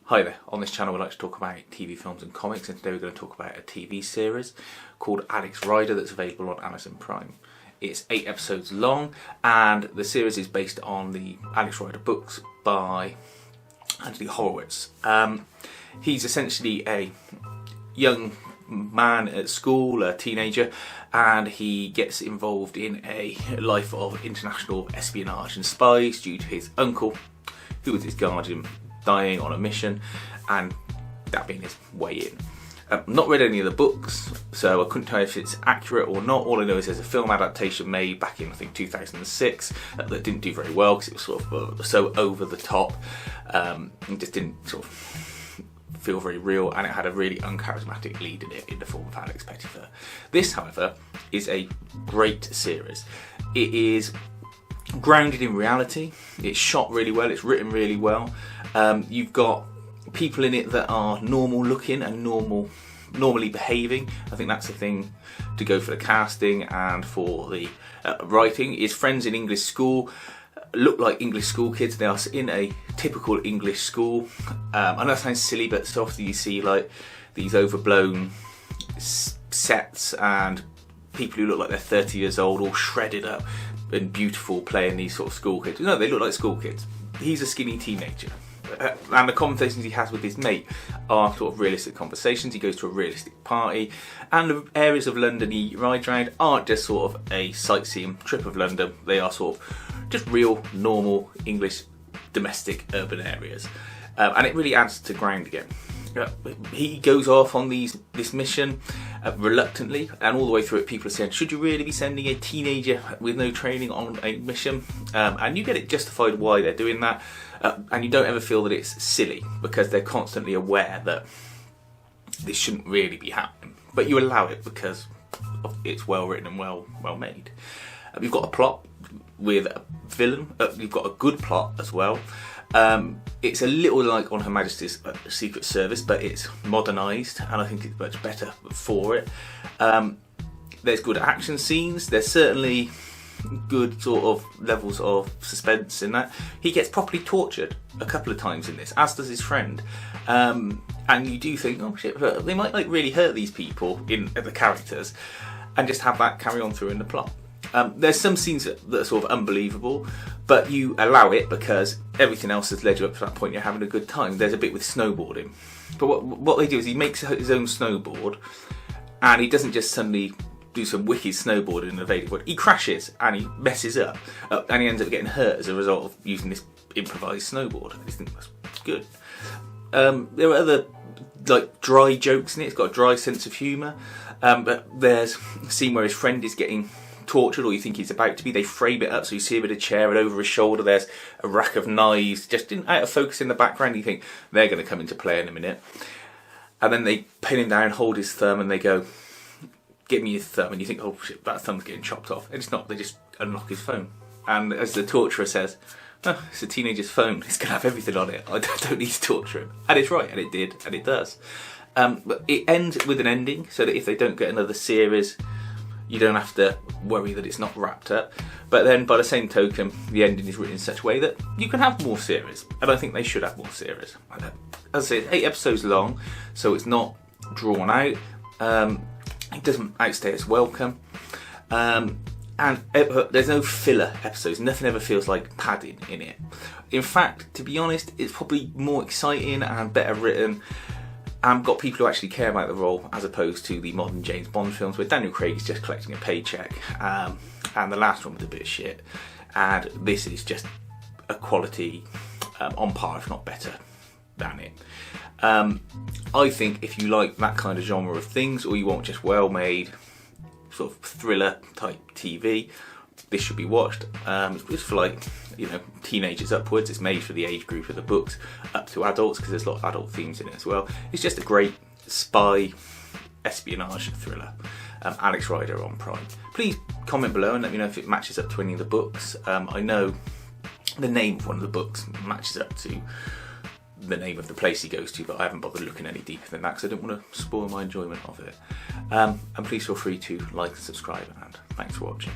Hi there, on this channel we like to talk about TV films and comics, and today we're going to talk about a TV series called Alex Rider that's available on Amazon Prime. It's 8 episodes long and the series is based on the Alex Rider books by Anthony Horowitz. He's essentially a young man at school, a teenager, and he gets involved in a life of international espionage and spies due to his uncle, who was his guardian, dying on a mission, and that being his way in. Not read any of the books, so I couldn't tell you if it's accurate or not. All I know is there's a film adaptation made back in, I think, 2006 that didn't do very well because it was sort of so over the top. It just didn't sort of feel very real, and it had a really uncharismatic lead in it in the form of Alex Pettyfer. This, however, is a great series. It is grounded in reality. It's shot really well. It's written really well. You've got people in it that are normal looking and normally behaving. I think that's the thing to go for the casting and for the writing. His friends in English school look like English school kids. They are in a typical English school. I know that sounds silly, but so often you see like these overblown sets and people who look like they're 30 years old, all shredded up and beautiful, playing these sort of school kids. No, they look like school kids. He's a skinny teenager. And the conversations he has with his mate are sort of realistic conversations. He goes to a realistic party, and the areas of London he rides around aren't just sort of a sightseeing trip of London. They are sort of just real, normal, English, domestic, urban areas. And it really adds to ground again. He goes off on this mission reluctantly, and all the way through it people are saying, should you really be sending a teenager with no training on a mission? And you get it justified why they're doing that, and you don't ever feel that it's silly because they're constantly aware that this shouldn't really be happening, but you allow it because it's well written and well made. You've got a plot with a villain. You've got a good plot as well. It's a little like on Her Majesty's Secret Service, but it's modernised, and I think it's much better for it. There's good action scenes. There's certainly good sort of levels of suspense in that. He gets properly tortured a couple of times in this, as does his friend. And you do think, oh shit, they might like really hurt these people in the characters, and just have that carry on through in the plot. There's some scenes that are sort of unbelievable, but you allow it because everything else has led you up to that point. You're having a good time. There's a bit with snowboarding, but what they do is he makes his own snowboard, and he doesn't just suddenly do some wicked snowboarding in a vague way. He crashes and he messes up, and he ends up getting hurt as a result of using this improvised snowboard. I just think that's good. There are other like dry jokes in it. It's got a dry sense of humour, but there's a scene where his friend is getting tortured, or you think he's about to be. They frame it up so you see him in a chair, and over his shoulder there's a rack of knives just out of focus in the background. You think they're going to come into play in a minute, and then they pin him down, hold his thumb, and they go, give me your thumb, and you think, oh shit, that thumb's getting chopped off. And it's not. They just unlock his phone, and as the torturer says, oh, it's a teenager's phone, it's going to have everything on it, I don't need to torture him. And it's right, and it did, and it does. But it ends with an ending, so that if they don't get another series, you don't have to worry that it's not wrapped up. But then, by the same token, the ending is written in such a way that you can have more series, and I think they should have more series. As I say, it's 8 episodes long, so it's not drawn out. It doesn't outstay its welcome, and there's no filler episodes. Nothing ever feels like padding in it. In fact, to be honest, it's probably more exciting and better written, and got people who actually care about the role, as opposed to the modern James Bond films where Daniel Craig is just collecting a paycheck, and the last one was a bit of shit, and this is just a quality on par, if not better, than it. I think if you like that kind of genre of things, or you want just well-made sort of thriller type TV, this should be watched. It's for like, teenagers upwards. It's made for the age group of the books up to adults, because there's a lot of adult themes in it as well. It's just a great spy espionage thriller. Alex Rider on Prime. Please comment below and let me know if it matches up to any of the books. I know the name of one of the books matches up to the name of the place he goes to, but I haven't bothered looking any deeper than that because I don't want to spoil my enjoyment of it. And please feel free to like and subscribe, and thanks for watching.